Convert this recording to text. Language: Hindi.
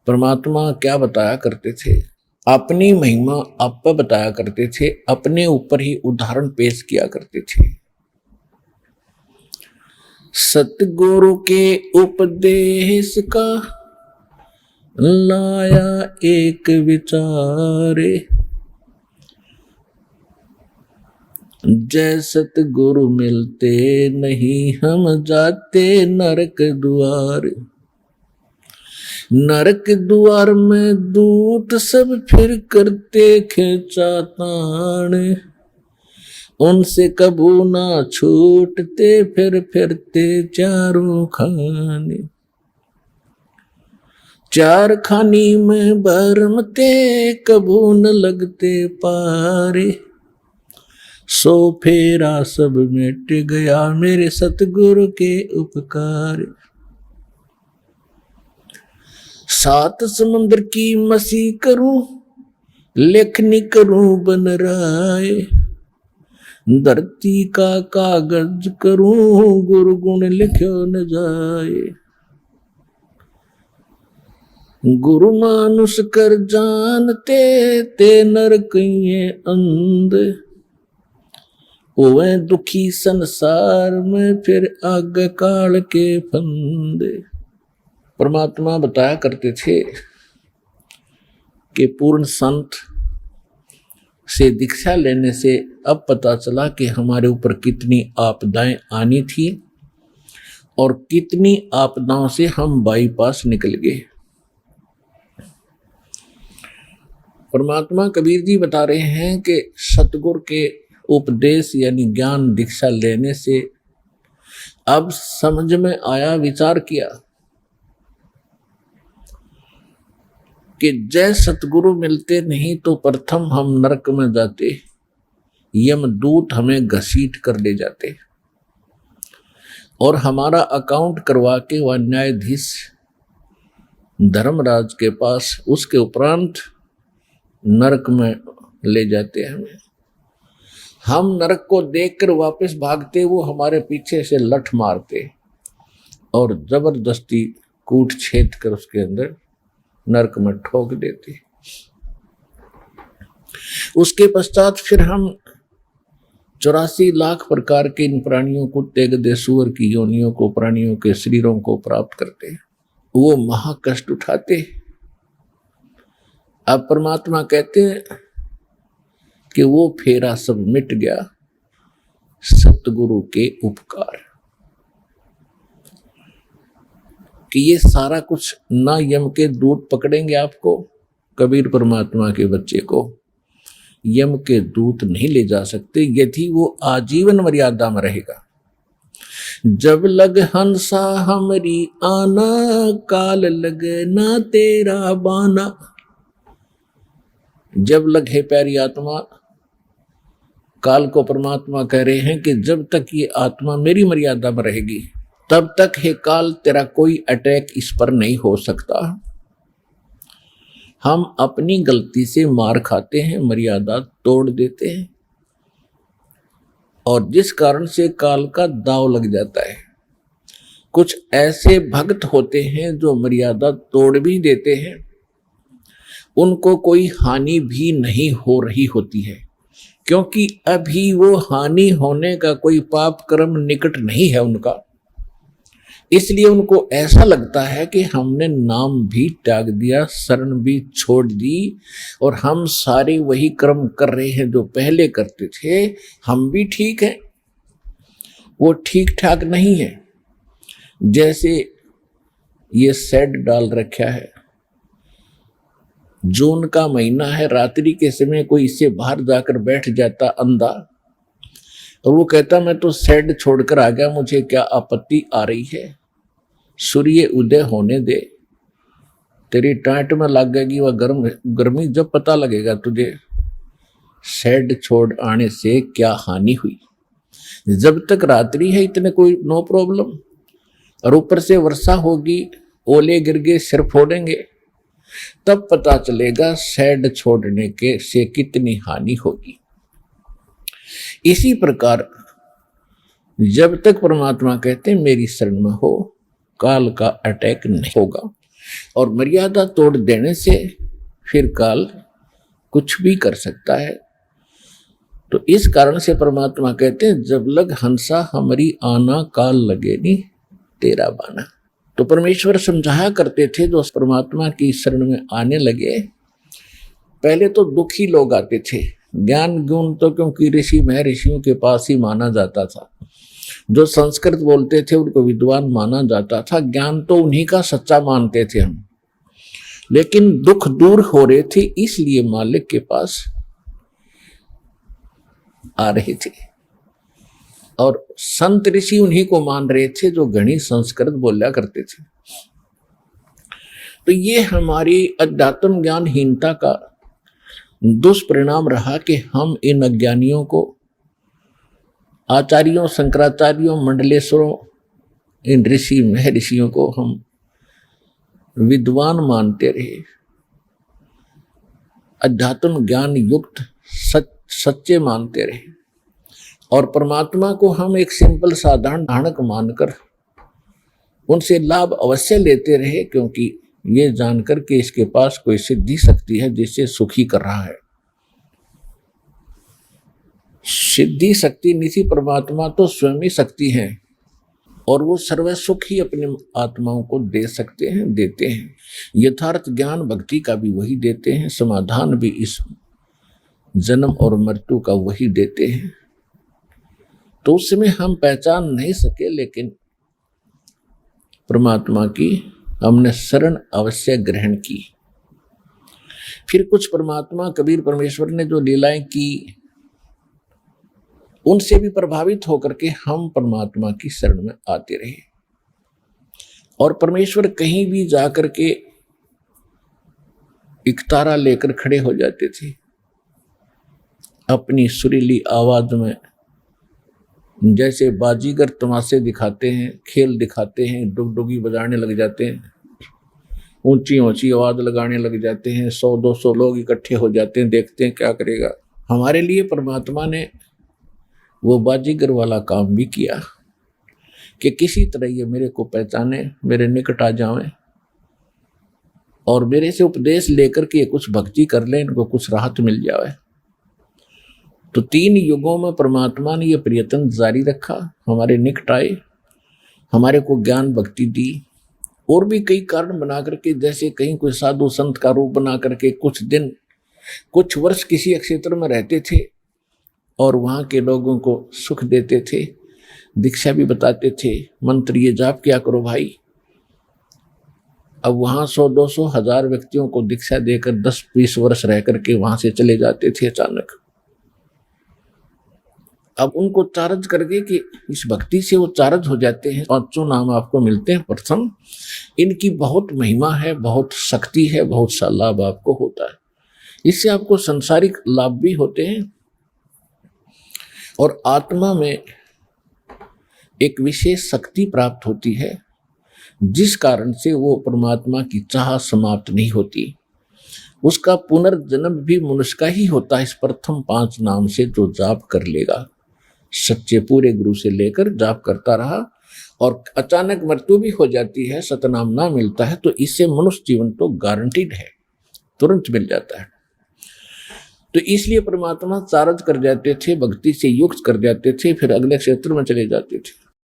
परमात्मा क्या बताया करते थे, अपनी महिमा आप पर बताया करते थे, अपने ऊपर ही उदाहरण पेश किया करते थे। सतगुरु के उपदेश का लाया एक विचारे, जय सतगुरु मिलते नहीं हम जाते नरक द्वार। नरक द्वार में दूत सब फिर करते खिंचातान, उनसे कबू ना छूटते फिर फिरते चारों खाने। चार खानी में भरमते कबू न लगते पारे, सो फेरा सब मिट गया मेरे सतगुरु के उपकार। सात समुद्र की मसी करूं लेखनी करूं बन राय, धरती का कागज करूं गुरु गुण लिखो न जाए। गुरु मानुष कर जानते ते नरक ये अंध, ओवे दुखी संसार में फिर आगे काल के फंदे। परमात्मा बताया करते थे कि पूर्ण संत से दीक्षा लेने से अब पता चला कि हमारे ऊपर कितनी आपदाएं आनी थी और कितनी आपदाओं से हम बाईपास निकल गए। परमात्मा कबीर जी बता रहे हैं कि सतगुरु के उपदेश यानी ज्ञान दीक्षा लेने से अब समझ में आया, विचार किया कि जय सतगुरु मिलते नहीं तो प्रथम हम नरक में जाते, यमदूत हमें घसीट कर ले जाते और हमारा अकाउंट करवा के वह न्यायाधीश धर्मराज के पास, उसके उपरांत नरक में ले जाते हमें। हम नरक को देखकर वापस भागते, वो हमारे पीछे से लठ मारते और जबरदस्ती कूट छेद कर उसके अंदर नरक में ठोक देते। उसके पश्चात फिर हम 84 लाख प्रकार के इन प्राणियों, कुत्ते गधे सूअर की योनियों को, प्राणियों के शरीरों को प्राप्त करते, वो महाकष्ट उठाते। अब परमात्मा कहते हैं कि वो फेरा सब मिट गया सतगुरु के उपकार, कि ये सारा कुछ ना यम के दूत पकड़ेंगे आपको, कबीर परमात्मा के बच्चे को यम के दूत नहीं ले जा सकते यदि वो आजीवन मर्यादा में रहेगा। जब लग हंसा हमारी आना, काल लगे ना तेरा बाना। जब लगे प्यारी आत्मा, काल को परमात्मा कह रहे हैं कि जब तक ये आत्मा मेरी मर्यादा में रहेगी तब तक हे काल तेरा कोई अटैक इस पर नहीं हो सकता। हम अपनी गलती से मार खाते हैं, मर्यादा तोड़ देते हैं और जिस कारण से काल का दाव लग जाता है। कुछ ऐसे भक्त होते हैं जो मर्यादा तोड़ भी देते हैं, उनको कोई हानि भी नहीं हो रही होती है, क्योंकि अभी वो हानि होने का कोई पाप कर्म निकट नहीं है उनका। इसलिए उनको ऐसा लगता है कि हमने नाम भी त्याग दिया, शरण भी छोड़ दी और हम सारे वही कर्म कर रहे हैं जो पहले करते थे, हम भी ठीक हैं। वो ठीक ठाक नहीं है। जैसे ये शेड डाल रखा है, जून का महीना है, रात्रि के समय कोई इससे बाहर जाकर बैठ जाता अंधा और वो कहता मैं तो शेड छोड़कर आ गया, मुझे क्या आपत्ति आ रही है, सूर्य उदय होने दे, तेरी टाट में लग गएगी वह गर्मी, जब पता लगेगा तुझे शेड छोड़ आने से क्या हानि हुई। जब तक रात्रि है इतने कोई नो प्रॉब्लम, और ऊपर से वर्षा होगी, ओले गिर गए, सिर फोड़ेंगे, तब पता चलेगा शेड छोड़ने के से कितनी हानि होगी। इसी प्रकार जब तक परमात्मा कहते हैं मेरी शरण में हो, काल का अटैक नहीं होगा। और मर्यादा तोड़ देने से फिर काल कुछ भी कर सकता है। तो इस कारण से परमात्मा कहते हैं, जब लग हंसा हमारी आना, काल लगे नी तेरा बाना। तो परमेश्वर समझाया करते थे जो परमात्मा की शरण में आने लगे, पहले तो दुखी लोग आते थे। ज्ञान गुण तो क्योंकि ऋषि महर्षियों के पास ही माना जाता था, जो संस्कृत बोलते थे उनको विद्वान माना जाता था, ज्ञान तो उन्हीं का सच्चा मानते थे हम। लेकिन दुख दूर हो रहे थे इसलिए मालिक के पास आ रहे थे, और संत ऋषि उन्हीं को मान रहे थे जो घनी संस्कृत बोला करते थे। तो ये हमारी अध्यात्म ज्ञानहीनता का दुष्परिणाम रहा कि हम इन अज्ञानियों को, आचार्यों, शंकराचार्यों, मंडलेश्वरों, इन ऋषि महर्षियों को हम विद्वान मानते रहे, अध्यात्म ज्ञान युक्त सच्चे मानते रहे, और परमात्मा को हम एक सिंपल साधारण ढाणक मानकर उनसे लाभ अवश्य लेते रहे, क्योंकि ये जानकर कि इसके पास कोई सिद्धि शक्ति है जिससे सुखी कर रहा है। सिद्धि शक्ति निधि परमात्मा तो स्वयं ही शक्ति है, और वो सर्व सुख ही अपने आत्माओं को दे सकते हैं, देते हैं। यथार्थ ज्ञान भक्ति का भी वही देते हैं, समाधान भी इस जन्म और मृत्यु का वही देते हैं। तो उसमें हम पहचान नहीं सके, लेकिन परमात्मा की हमने शरण अवश्य ग्रहण की। फिर कुछ परमात्मा कबीर परमेश्वर ने जो लीलाएं की, उनसे भी प्रभावित होकर के हम परमात्मा की शरण में आते रहे, और परमेश्वर कहीं भी जाकर के एक तारा लेकर खड़े हो जाते थे, अपनी सुरीली आवाज में, जैसे बाजीगर तमाशे दिखाते हैं, खेल दिखाते हैं, डुगडुगी बजाने लग जाते हैं, ऊंची ऊंची आवाज लगाने लग जाते हैं, 100-200 लोग इकट्ठे हो जाते हैं, देखते हैं क्या करेगा। हमारे लिए परमात्मा ने वो बाजीगर वाला काम भी किया कि किसी तरह ये मेरे को पहचाने, मेरे निकट आ जाएं, और मेरे से उपदेश लेकर के कुछ भक्ति कर ले, इनको कुछ राहत मिल जाए। तो 3 युगों में परमात्मा ने ये प्रयत्न जारी रखा, हमारे निकट आए, हमारे को ज्ञान भक्ति दी, और भी कई कारण बना करके, जैसे कहीं कोई साधु संत का रूप बना करके कुछ दिन, कुछ वर्ष किसी क्षेत्र में रहते थे और वहाँ के लोगों को सुख देते थे, दीक्षा भी बताते थे, मंत्र ये जाप किया करो भाई। अब वहाँ 100-200 1000 व्यक्तियों को दीक्षा देकर 10-20 वर्ष रह करके वहाँ से चले जाते थे अचानक। अब उनको चार्ज करके कि इस भक्ति से वो चार्ज हो जाते हैं, 5 नाम आपको मिलते हैं। प्रथम, इनकी बहुत महिमा है, बहुत शक्ति है, बहुत सा लाभ आपको होता है, इससे आपको संसारिक लाभ भी होते हैं, और आत्मा में एक विशेष शक्ति प्राप्त होती है, जिस कारण से वो परमात्मा की चाह समाप्त नहीं होती। उसका पुनर्जन्म भी मनुष्य का ही होता है इस प्रथम 5 नाम से जो जाप कर लेगा, सच्चे पूरे गुरु से लेकर जाप करता रहा, और अचानक मृत्यु भी हो जाती है, सतनाम ना मिलता है, तो इससे मनुष्य जीवन तो गारंटीड है, तुरंत मिल जाता है। तो इसलिए परमात्मा चार्ज कर जाते थे, भक्ति से युक्त कर जाते थे, फिर अगले क्षेत्र में चले जाते थे।